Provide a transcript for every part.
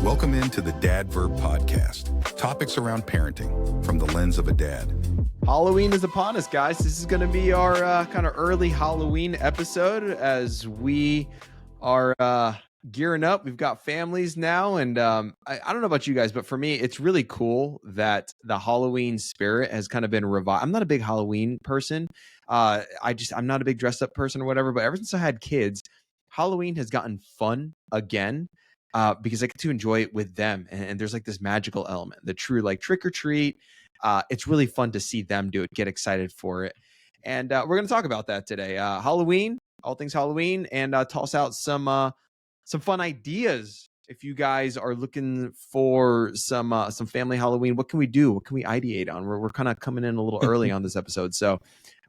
Welcome into the Dad Verb podcast. Topics around parenting from the lens of a dad. Halloween is upon us, guys. This is going to be our kind of early Halloween episode as we are gearing up. We've got families now, and I don't know about you guys, but for me, it's really cool that the Halloween spirit has kind of been revived. I'm not a big Halloween person. I'm not a big dressed up person or whatever, but ever since I had kids, Halloween has gotten fun again. Because I get to enjoy it with them, and there's like this magical element, the true like trick or treat. It's really fun to see them do it, get excited for it, and we're going to talk about that today. Halloween, all things Halloween, and toss out some fun ideas. If you guys are looking for some family Halloween, what can we do? What can we ideate on? We're kind of coming in a little early on this episode, so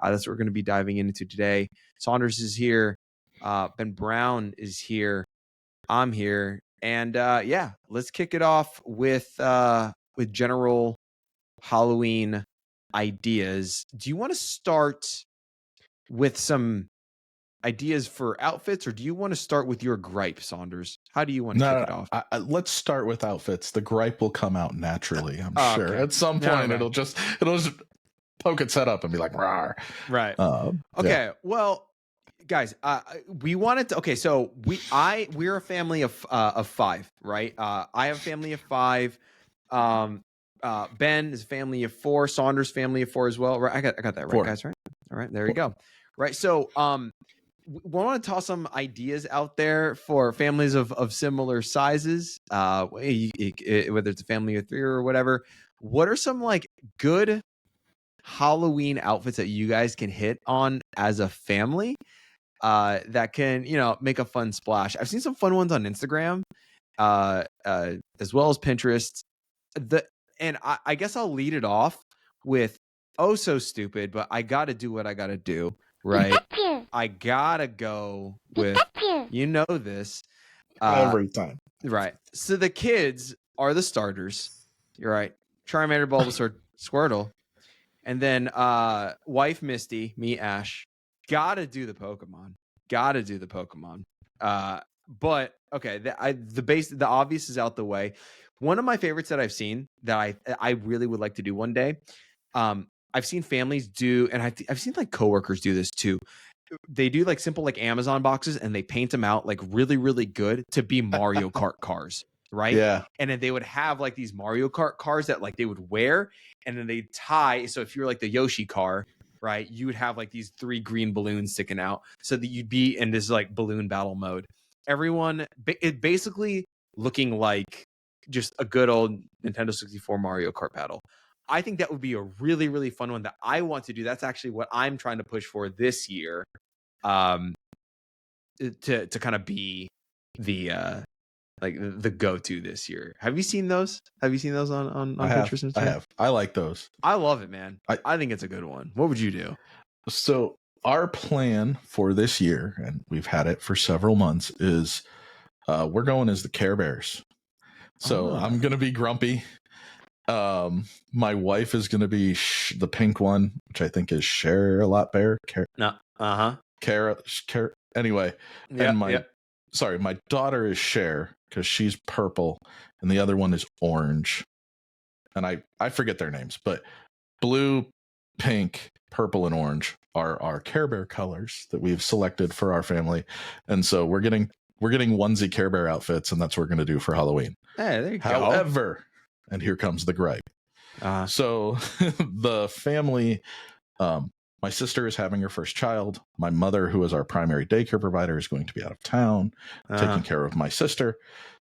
that's what we're going to be diving into today. Saunders is here, Ben Brown is here, I'm here. And let's kick it off with general Halloween ideas. Do you want to start with some ideas for outfits, or do you want to start with your gripe, Saunders? How do you want to kick it off? Let's start with outfits. The gripe will come out naturally, I'm sure. Okay. At some point, it'll just poke its head up and be like, "Rawr." Right. Okay. Well, guys, we wanted to. Okay, so we're a family of five, right? I have a family of five. Ben is a family of four. Saunders family of four as well. Right? I got that right, 4. guys. Right? All right, there you go. Right. So, we want to toss some ideas out there for families of similar sizes. Whether it's a family of 3 or whatever. What are some like good Halloween outfits that you guys can hit on as a family? That can, make a fun splash. I've seen some fun ones on Instagram, as well as Pinterest. I guess I'll lead it off with so stupid, but I got to do what I got to do, right? I got to go with, this. Every time. Right. So the kids are the starters. You're right. Charmander, Bulbasaur, Squirtle. And then wife Misty, me Ash. Gotta do the Pokemon. But okay, the obvious is out the way. One of my favorites that I've seen that I really would like to do one day. I've seen families do, and I've seen like coworkers do this too. They do like simple like Amazon boxes, and they paint them out like really, really good to be Mario Kart cars. Right. Yeah. And then they would have like these Mario Kart cars that like they would wear, and then they tie. So if you're like the Yoshi car, right, you would have like these 3 green balloons sticking out so that you'd be in this like balloon battle mode. Everyone, it basically looking like just a good old Nintendo 64 Mario Kart battle. I think that would be a really, really fun one that I want to do. That's actually what I'm trying to push for this year, to kind of be the the go-to this year. Have you seen those? Have you seen those on Pinterest? I have. I like those. I love it, man. I think it's a good one. What would you do? So our plan for this year, and we've had it for several months, is we're going as the Care Bears. So I'm going to be Grumpy. My wife is going to be the pink one, which I think is Share-a-Lot Bear. Anyway, yeah, and my daughter is Cher because she's purple, and the other one is orange. And I forget their names, but blue, pink, purple, and orange are our Care Bear colors that we've selected for our family. And so we're getting onesie Care Bear outfits, and that's what we're going to do for Halloween. Hey, there you go. However, and here comes the gripe. So the family, my sister is having her first child. My mother, who is our primary daycare provider, is going to be out of town taking care of my sister.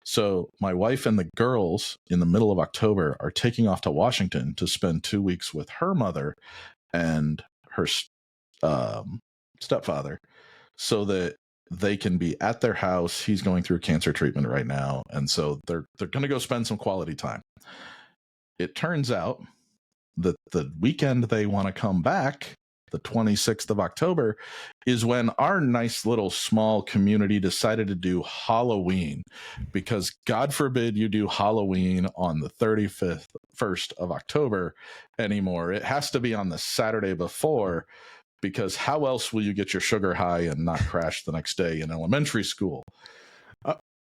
So my wife and the girls in the middle of October are taking off to Washington to spend 2 weeks with her mother and her stepfather so that they can be at their house. He's going through cancer treatment right now. And so they're going to go spend some quality time. It turns out that the weekend they want to come back, the 26th of October, is when our nice little small community decided to do Halloween, because God forbid you do Halloween on the 1st of October anymore. It has to be on the Saturday before, because how else will you get your sugar high and not crash the next day in elementary school?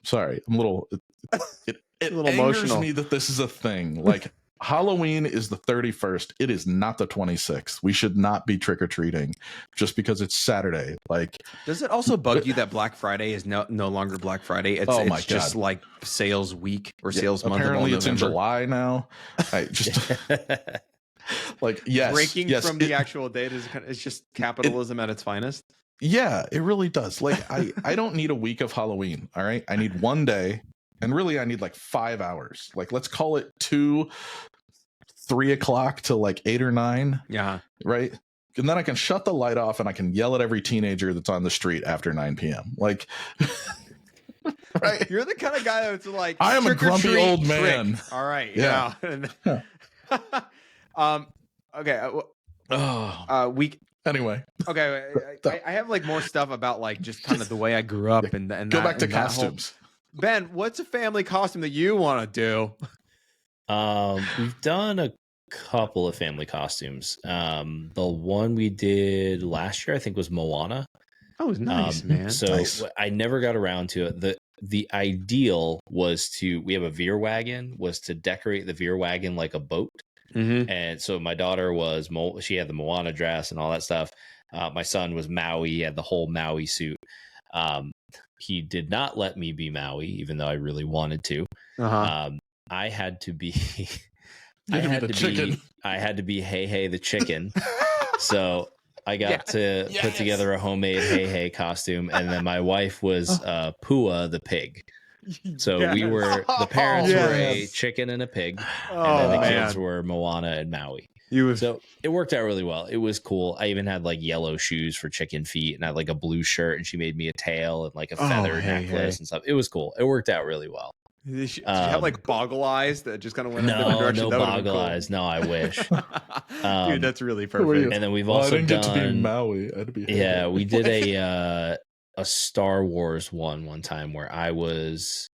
Sorry, I'm a little... it A little angers emotional. me that this is a thing. Like Halloween is the 31st. It is not the 26th. We should not be trick or treating just because it's Saturday. Like, Does it also bug you that Black Friday is no longer Black Friday? Oh my It's just God. like sales week or sales month. apparently of all it's in November. July now. I just like Breaking yes, from the actual date is it's just capitalism at its finest. yeah, it really does. Like I don't need a week of Halloween. All right, I need one day, and really I need like 5 hours. Like let's call it 3 o'clock to like 8 or 9. Yeah. Right. And then I can shut the light off and I can yell at every teenager that's on the street after 9 p.m. Like, right. You're the kind of guy that's like, I am a trick or grumpy treat, old trick. man. All right. Yeah. Yeah. Okay. We Anyway, okay. I have like more stuff about like just kind of the way I grew up and go back to and that whole- costumes. Ben, what's a family costume that you want to do? We've done a couple of family costumes. The one we did last year, I think, was Moana. Oh, nice, man. So Nice. I never got around to it. The ideal was we have a veer wagon, was to decorate the veer wagon like a boat. Mm-hmm. And so my daughter she had the Moana dress and all that stuff. My son was Maui. He had the whole Maui suit. He did not let me be Maui, even though I really wanted to. Uh-huh. I had to be You had to be the chicken. I had to be Hey Hey the chicken. So I got to put together a homemade Hey Hey costume, and then my wife was Pua the pig. So we were the parents were a chicken and a pig, and then the kids were Moana and Maui. So it worked out really well. It was cool. I even had like yellow shoes for chicken feet, and I had like a blue shirt, and she made me a tail and like a feather necklace and stuff. It was cool. It worked out really well. Did you have like boggle eyes that just kind of went in a different direction? No That would've been boggle cool. eyes. No, I wish. Dude, that's really perfect. And then we've I also didn't get to be done. Maui. I had to be. Yeah, we did a Star Wars one time where it was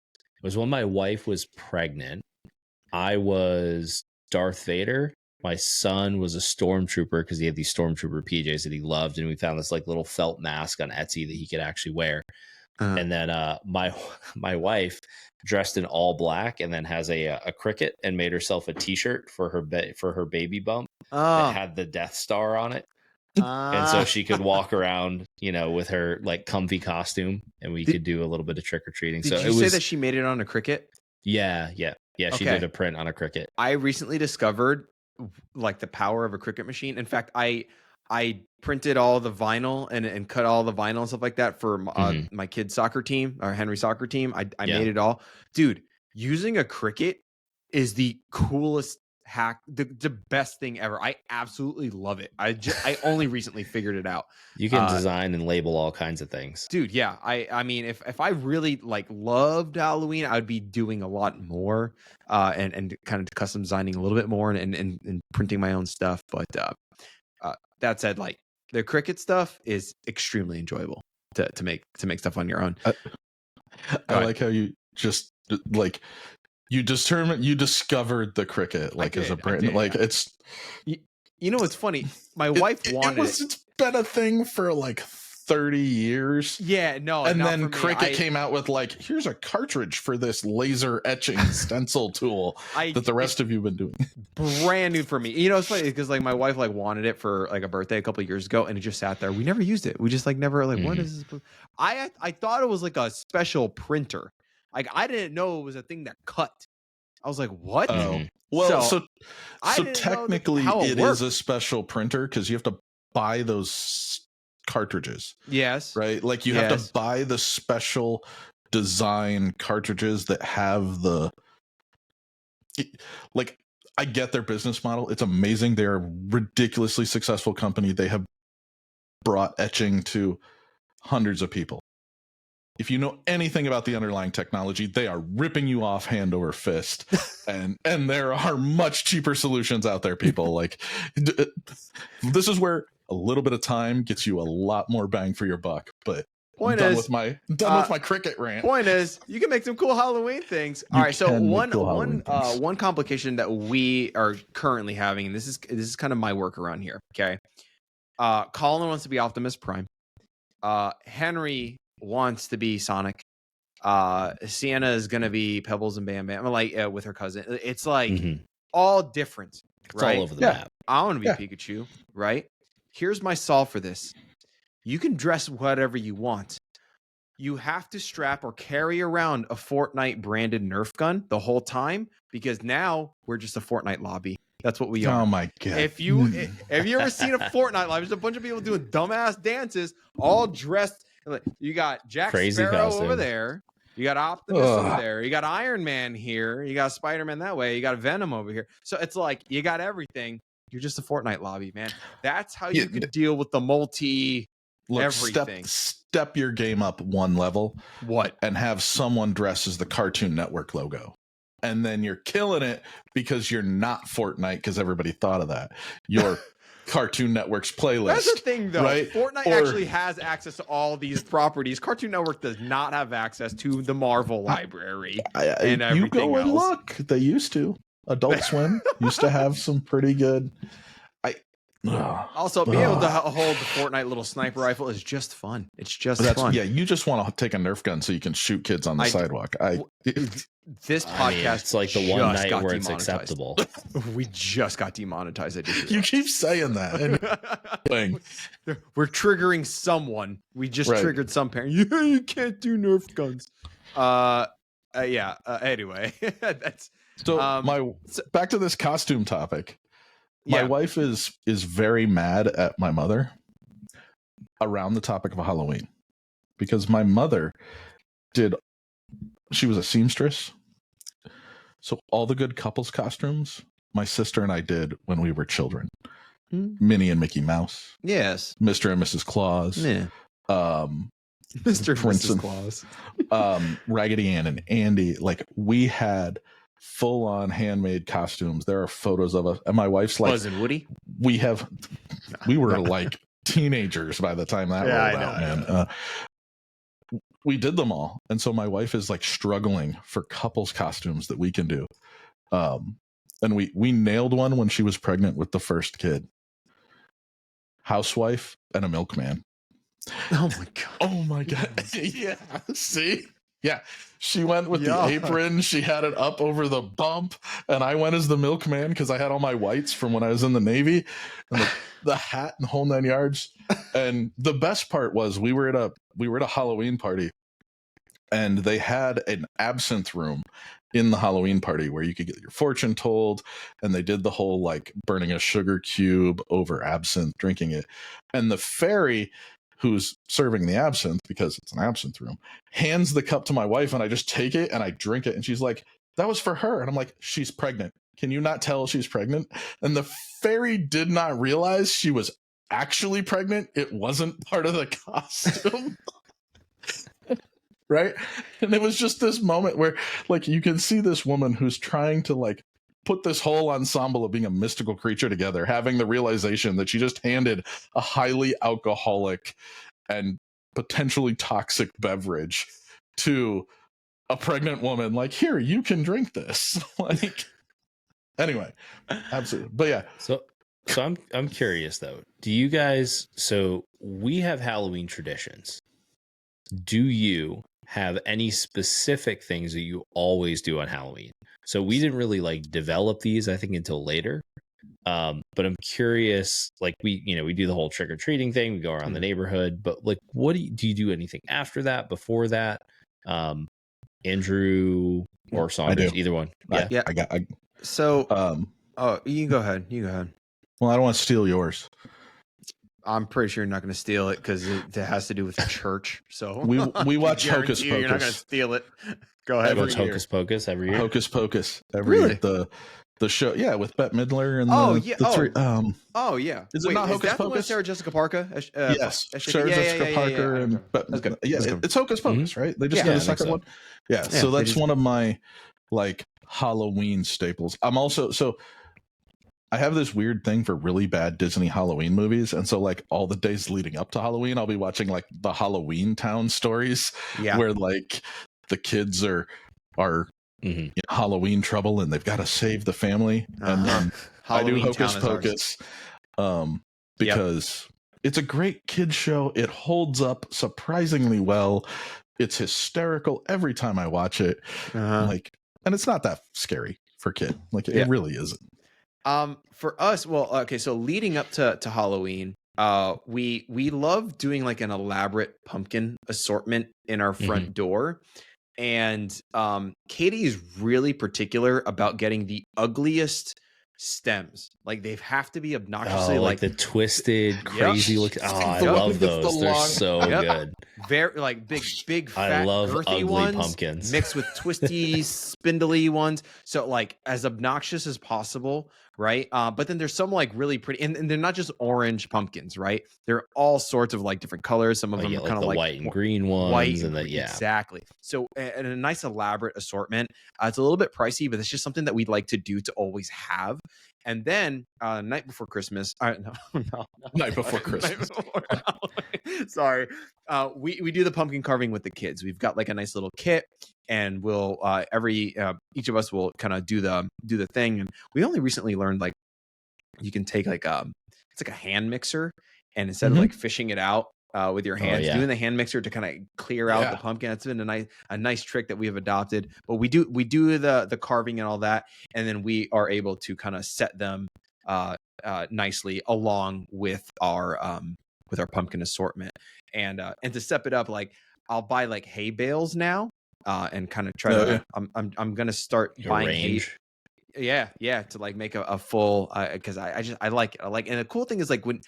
when my wife was pregnant. I was Darth Vader. My son was a stormtrooper because he had these stormtrooper PJs that he loved, and we found this like little felt mask on Etsy that he could actually wear. And then my wife dressed in all black and then has a cricket and made herself a T-shirt for her baby bump that had the Death Star on it. And so she could walk around, with her like comfy costume, and we could do a little bit of trick or treating. Did So you say that she made it on a cricket? Yeah. She Okay. did a print on a cricket. I recently discovered like the power of a cricket machine. In fact, I printed all the vinyl and cut all the vinyl and stuff like that for my kid's soccer team, or Henry soccer team. I made it all. Dude, using a cricket is the coolest hack, the best thing ever. I absolutely love it. I only recently figured it out. You can design and label all kinds of things. Dude, yeah. I mean, if I really like loved Halloween, I would be doing a lot more and kind of custom designing a little bit more and printing my own stuff. But that said, like the cricket stuff is extremely enjoyable to make stuff on your own. I like how you just like you discovered the cricket like as a brand. Like it's you know what's funny? My wife wanted it. It's been a thing for like 30 years. Yeah, no. And then Cricut came out with like, here's a cartridge for this laser etching stencil tool that the rest of you have been doing. Brand new for me. It's funny because like my wife like wanted it for like a birthday a couple of years ago, and it just sat there. We never used it. We just like never like what is this? I thought it was like a special printer. Like I didn't know it was a thing that cut. I was like, what? Well, so I didn't know technically how it it worked. is a special printer because you have to buy those cartridges. Yes. Right? Like you have to buy the special design cartridges that have like I get their business model. It's amazing. They're a ridiculously successful company. They have brought etching to hundreds of people. If you know anything about the underlying technology, they are ripping you off hand over fist. and there are much cheaper solutions out there, people. Like this is where a little bit of time gets you a lot more bang for your buck. But I'm done with my cricket rant. Point is, you can make some cool Halloween things. All right, so one complication that we are currently having, and this is kind of my workaround here. Okay, Colin wants to be Optimus Prime. Henry wants to be Sonic. Sienna is gonna be Pebbles and Bam Bam, like with her cousin. It's like Mhm. all different, It's right? all over the Yeah. map. I want to be Yeah. Pikachu, right? Here's my solve for this. You can dress whatever you want. You have to strap or carry around a Fortnite branded Nerf gun the whole time because now we're just a Fortnite lobby. That's what we are. Oh my god! If you ever seen a Fortnite live, there's a bunch of people doing dumbass dances, all dressed. You got Jack Crazy Sparrow over costumes. there. You got Optimus over Ugh. there. You got Iron Man here. You got Spider-Man that way. You got Venom over here. So it's like you got everything. You're just a Fortnite lobby, man. That's how you Yeah, could deal with the multi. Look, everything. step your game up one level What? and have someone dress as the Cartoon Network logo. And then you're killing it because you're not Fortnite because everybody thought of that. Your Cartoon Network's playlist. That's the thing, though. right? Fortnite actually has access to all these properties. Cartoon Network does not have access to the Marvel library and you everything go and else. look. They used to. Adult Swim used to have some pretty good. Also, being able to hold the Fortnite little sniper rifle is just fun. It's just fun. Yeah, you just want to take a Nerf gun so you can shoot kids on the sidewalk. This podcast, it's like the one just night got where it's demonetized. acceptable. We just got demonetized. I just You keep saying that. And We're triggering someone. We just Right. triggered some parent. Yeah, you can't do Nerf guns. Anyway, that's so back to this costume topic. My yeah. wife is very mad at my mother around the topic of Halloween because my mother she was a seamstress. So all the good couples costumes my sister and I did when we were children. Minnie and Mickey Mouse. Yes. Mr. and Mrs. Claus. Yeah. Mr. and Prince Mrs. and- Claus. Raggedy Ann and Andy. Like we had full on handmade costumes. There are photos of us. And my wife's like, Buzz and Woody. we were like teenagers by the time that rolled out, man. We did them all. And so my wife is like struggling for couples costumes that we can do. And we nailed one when she was pregnant with the first kid. Housewife and a milkman. Oh my god. Oh my god. Yeah. See? Yeah. She went with the apron. She had it up over the bump. And I went as the milkman because I had all my whites from when I was in the Navy. And the hat and the whole 9 yards. And the best part was we were at a Halloween party. And they had an absinthe room in the Halloween party where you could get your fortune told. And they did the whole like burning a sugar cube over absinthe, drinking it. And the fairy who's serving the absinthe, because it's an absinthe room, hands the cup to my wife and I just take it and I drink it. And she's like, that was for her. And I'm like, she's pregnant. Can you not tell she's pregnant? And the fairy did not realize she was actually pregnant. It wasn't part of the costume. Right. And it was just this moment where like you can see this woman who's trying to like put this whole ensemble of being a mystical creature together, having the realization that she just handed a highly alcoholic and potentially toxic beverage to a pregnant woman. Like, here, you can drink this. Like, anyway, absolutely. But yeah. So I'm curious though. Do you guys? So we have Halloween traditions. Do you have any specific things that you always do on Halloween? So we didn't really like develop these, I think, until later. But I'm curious, like we do the whole trick or treating thing. We go around the neighborhood, but like, what do you do anything after that, before that? Andrew or Saunders, either one. Yeah. So, you can go ahead. Well, I don't want to steal yours. I'm pretty sure you're not going to steal it because it has to do with the church. So we watch Hocus Pocus. You're not going to steal it. Go ahead. Hocus Pocus every year. Hocus Pocus every year. The show, yeah, with Bette Midler and the three. Is it not Hocus Pocus? Sarah Jessica Parker. Yes, Sarah Jessica Parker and it's Hocus Pocus, right? They just did the second one. Yeah, so that's one of my like Halloween staples. I'm also I have this weird thing for really bad Disney Halloween movies. And so like all the days leading up to Halloween, I'll be watching like the Halloween Town stories where like the kids are in Halloween trouble and they've got to save the family. And then I do Hocus Pocus because it's a great kid show. It holds up surprisingly well. It's hysterical every time I watch it. Like, and it's not that scary for kid. Like, it really isn't. For us, well, okay, so leading up to Halloween, we love doing like an elaborate pumpkin assortment in our front door. And Katie is really particular about getting the ugliest stems. Like, they have to be obnoxiously like the twisted, crazy looking. Oh, I love those. They're so good. Very like big fat, I love girthy ugly ones pumpkins mixed with twisty, spindly ones. So like as obnoxious as possible, right? But then there's some like really pretty, and they're not just orange pumpkins, right? They're all sorts of like different colors. Some of them are kind of the like white and green ones, white and exactly. So and a nice elaborate assortment. It's a little bit pricey, but it's just something that we'd like to do to always have. And then night before Christmas, Night before Christmas. Sorry. We do the pumpkin carving with the kids. We've got like a nice little kit, and we'll each of us will kind of do the thing. And we only recently learned like you can take like it's like a hand mixer, and instead of like fishing it out with your hands, doing the hand mixer to kind of clear out the pumpkin. It's been a nice trick that we have adopted. But we do the carving and all that, and then we are able to kind of set them nicely along with our pumpkin assortment. And to step it up, like I'll buy like hay bales now, and kind of try to. I'm gonna start buying hay. To like make a full, because I like it. And the cool thing is like when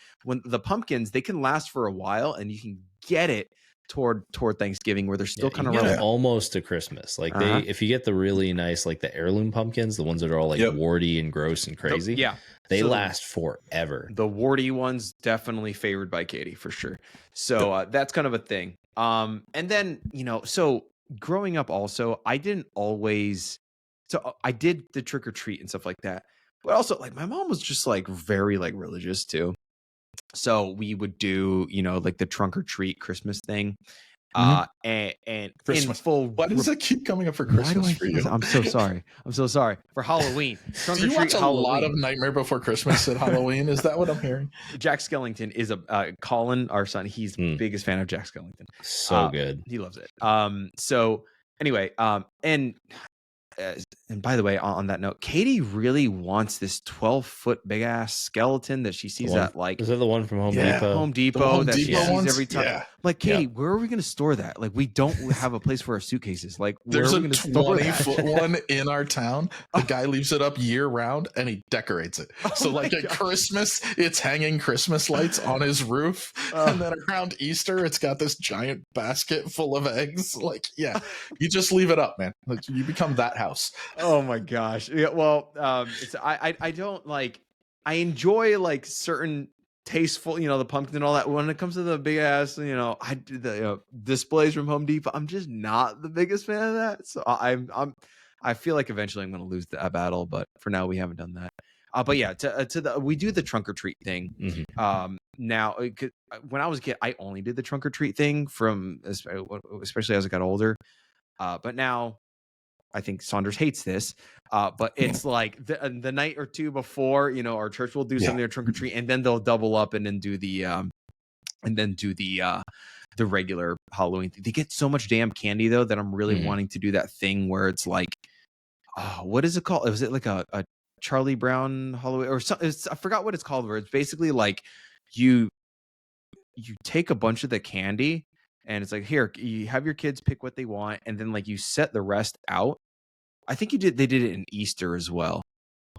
the pumpkins, they can last for a while, and you can get it toward Thanksgiving where they're still kind of almost to Christmas. Like if you get the really nice, like the heirloom pumpkins, the ones that are all like warty and gross and crazy, they last forever. The warty ones definitely favored by Katie for sure. So that's kind of a thing. And then so growing up also, I didn't always. So I did the trick or treat and stuff like that, but also like my mom was just like very like religious too. So we would do, like the trunk or treat Christmas thing. And Christmas. In full. Why does it keep coming up for Christmas for you? I'm so sorry. For Halloween. Trunk or treat watch Halloween. A lot of Nightmare Before Christmas at Halloween? Is that what I'm hearing? Jack Skellington is Colin, our son. He's biggest fan of Jack Skellington. So good. He loves it. So anyway, and by the way, on that note, Katie really wants this 12-foot big ass skeleton that she sees at like. Is that the one from Home Depot? Home Depot that she sees ones? every time. Yeah. Like, Katie, where are we going to store that? Like, we don't have a place for our suitcases. Like, there's a 20-foot one in our town. The guy leaves it up year round and he decorates it. So like at Christmas, it's hanging Christmas lights on his roof, and then around Easter, it's got this giant basket full of eggs. Like, you just leave it up, man. Like, you become that house. Oh my gosh. Yeah. Well, I don't like. I enjoy like certain tasteful, the pumpkin and all that. When it comes to the big ass, I do the displays from Home Depot. I'm just not the biggest fan of that. So I feel like eventually I'm going to lose that battle, but for now we haven't done that. But yeah, we do the trunk or treat thing. Now, when I was a kid, I only did the trunk or treat thing especially as I got older. But now I think Saunders hates this, but it's like the night or two before, our church will do something to trunk or treat, and then they'll double up and then do the regular Halloween thing. They get so much damn candy though that I'm really wanting to do that thing where it's like, what is it called? Was it like a Charlie Brown Halloween or something? I forgot what it's called. Where it's basically like you take a bunch of the candy. And it's like, here, you have your kids pick what they want, and then like you set the rest out. I think they did it in Easter as well,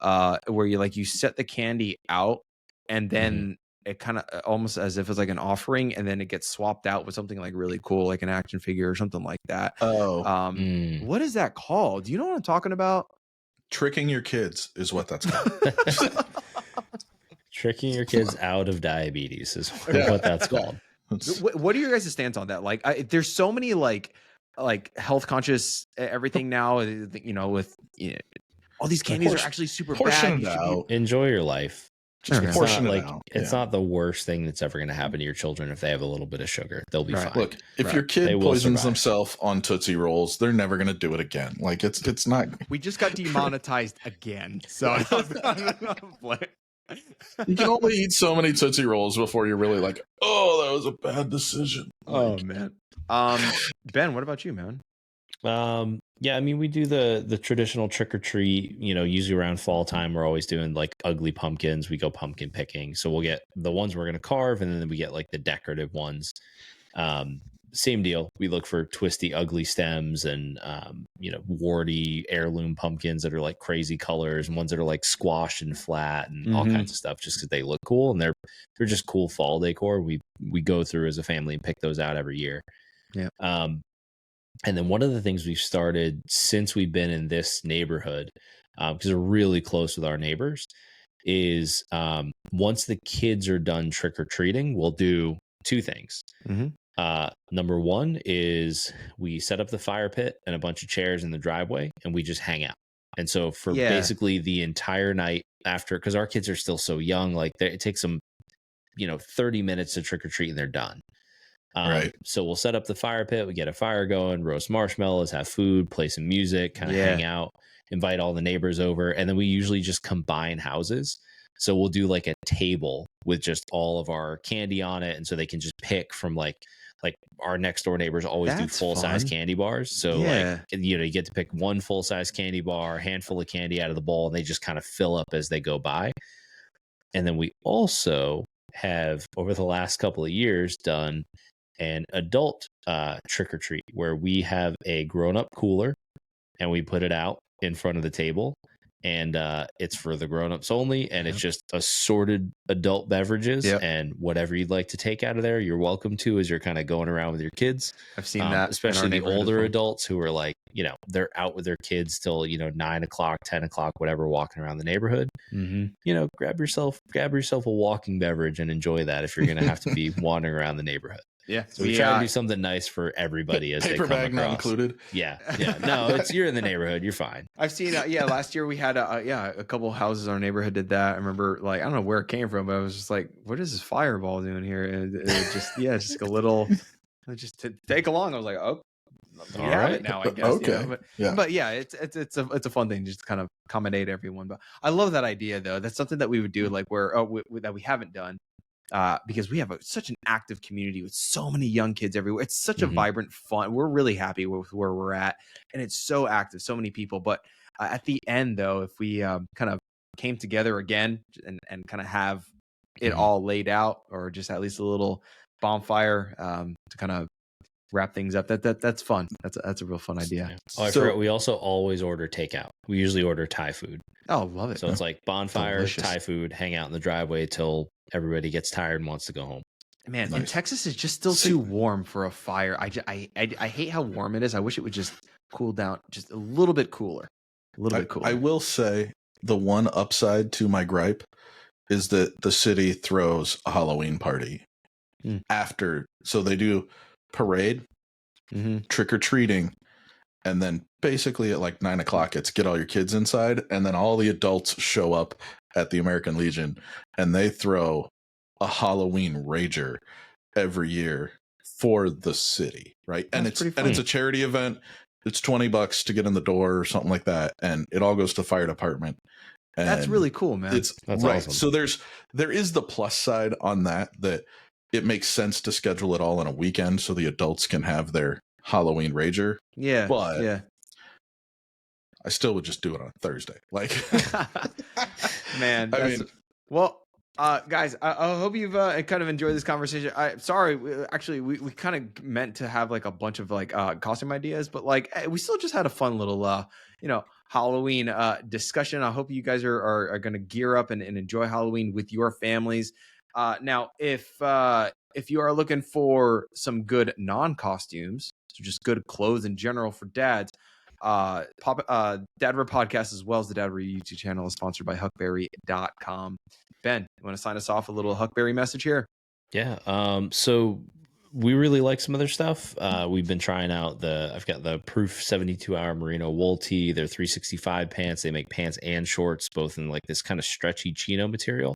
where you set the candy out, and then it kind of almost as if it's like an offering, and then it gets swapped out with something like really cool, like an action figure or something like that. What is that called? Do you know what I'm talking about? Tricking your kids is what that's called. Tricking your kids out of diabetes is what that's called. What are your guys' stance on that? Like, there's so many like health conscious everything now. With all these candies are actually super bad. Enjoy your life. Just portion it out. It's not the worst thing that's ever going to happen to your children if they have a little bit of sugar. They'll be fine. Look, if your kid poisons themselves on Tootsie Rolls, they're never going to do it again. Like it's not. We just got demonetized again. So You can only eat so many Tootsie Rolls before you're really like, oh, that was a bad decision. Oh Like, man. Ben, what about you, man? Yeah, I mean, we do the traditional trick or treat, usually around fall time. We're always doing like ugly pumpkins. We go pumpkin picking. So we'll get the ones we're going to carve, and then we get like the decorative ones. Same deal. We look for twisty, ugly stems and, warty heirloom pumpkins that are like crazy colors, and ones that are like squashed and flat and all kinds of stuff just because they look cool. And they're just cool fall decor. We go through as a family and pick those out every year. Yeah. And then one of the things we've started since we've been in this neighborhood, because we're really close with our neighbors, is once the kids are done trick-or-treating, we'll do two things. Number one is we set up the fire pit and a bunch of chairs in the driveway, and we just hang out. And so for basically the entire night after, because our kids are still so young, like it takes them, 30 minutes to trick-or-treat and they're done. Right. So we'll set up the fire pit, we get a fire going, roast marshmallows, have food, play some music, kind of hang out, invite all the neighbors over. And then we usually just combine houses. So we'll do like a table with just all of our candy on it. And so they can just pick from like our next door neighbors always do full size candy bars. So you get to pick one full size candy bar, a handful of candy out of the bowl, and they just kind of fill up as they go by. And then we also have over the last couple of years done an adult trick-or-treat where we have a grown-up cooler and we put it out in front of the table, and it's for the grown-ups only, and it's just assorted adult beverages and whatever you'd like to take out of there, you're welcome to as you're kind of going around with your kids. I've seen that, especially the older adults who are like, they're out with their kids till 9 o'clock, 10 o'clock, whatever, walking around the neighborhood. Grab yourself a walking beverage and enjoy that if you're gonna have to be wandering around the neighborhood. Yeah, so we try to do something nice for everybody as paper they come bag across. not included. Yeah. No, you're in the neighborhood. You're fine. I've seen. Last year we had a couple houses in our neighborhood did that. I remember, like, I don't know where it came from, but I was just like, what is this fireball doing here? And it just just a little, just to take along. I was like, oh, we have it now, I guess. Okay. But it's a fun thing just to kind of accommodate everyone. But I love that idea though. That's something that we would do, like where that we haven't done. Because we have such an active community with so many young kids everywhere. It's such a vibrant, fun. We're really happy with where we're at, and it's so active, so many people. But at the end, though, if we kind of came together again and kind of have it all laid out, or just at least a little bonfire to kind of wrap things up, that's fun. That's a real fun idea. I forgot. We also always order takeout. We usually order Thai food. Oh, love it. So it's like bonfire, Thai food, hang out in the driveway till everybody gets tired and wants to go home. Man, and Texas is just still too warm for a fire. I hate how warm it is. I wish it would just cool down just a little bit cooler. I will say the one upside to my gripe is that the city throws a Halloween party after. So they do parade, trick-or-treating, and then basically at like 9 o'clock it's get all your kids inside, and then all the adults show up at the American Legion and they throw a Halloween rager every year for the city, right? And it's a charity event. It's $20 to get in the door or something like that, and it all goes to the fire department. And that's really cool, man. That's right. Awesome. So there is the plus side on that it makes sense to schedule it all on a weekend so the adults can have their Halloween rager. Yeah. But I still would just do it on Thursday. Like, man, guys, I hope you've kind of enjoyed this conversation. We kind of meant to have like a bunch of like costume ideas, but like we still just had a fun little Halloween discussion. I hope you guys are going to gear up and enjoy Halloween with your families. Now, if you are looking for some good non-costumes, so just good clothes in general for dads, Dad Verb Podcast as well as the Dad Verb YouTube channel is sponsored by Huckberry.com. Ben, you want to sign us off a little Huckberry message here? Yeah. So we really like some of their stuff. We've been trying out I've got the Proof 72-hour merino wool tee, their 365 pants. They make pants and shorts, both in like this kind of stretchy chino material.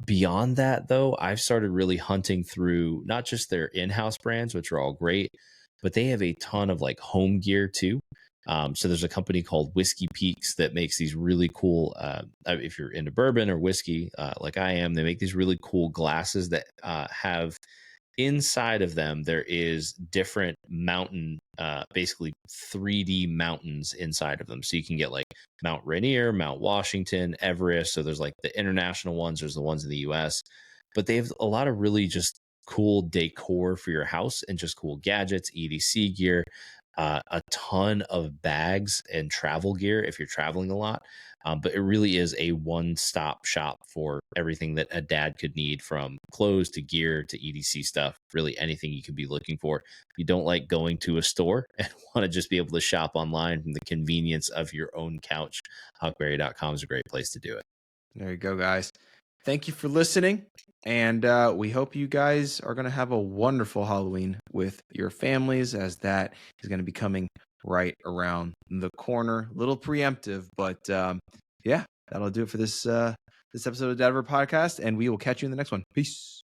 Beyond that, though, I've started really hunting through not just their in-house brands, which are all great, but they have a ton of like home gear too. So there's a company called Whiskey Peaks that makes these really cool, if you're into bourbon or whiskey, like I am, they make these really cool glasses that have inside of them, there is different mountain, basically 3D mountains inside of them. So you can get like Mount Rainier, Mount Washington, Everest. So there's like the international ones, there's the ones in the US, but they have a lot of really just cool decor for your house and just cool gadgets, EDC gear, a ton of bags and travel gear if you're traveling a lot. But it really is a one-stop shop for everything that a dad could need, from clothes to gear to EDC stuff, really anything you could be looking for. If you don't like going to a store and want to just be able to shop online from the convenience of your own couch, huckberry.com is a great place to do it. There you go, guys. Thank you for listening. And we hope you guys are going to have a wonderful Halloween with your families, as that is going to be coming right around the corner. A little preemptive, but yeah, that'll do it for this episode of Dad Verb Podcast, and we will catch you in the next one. Peace.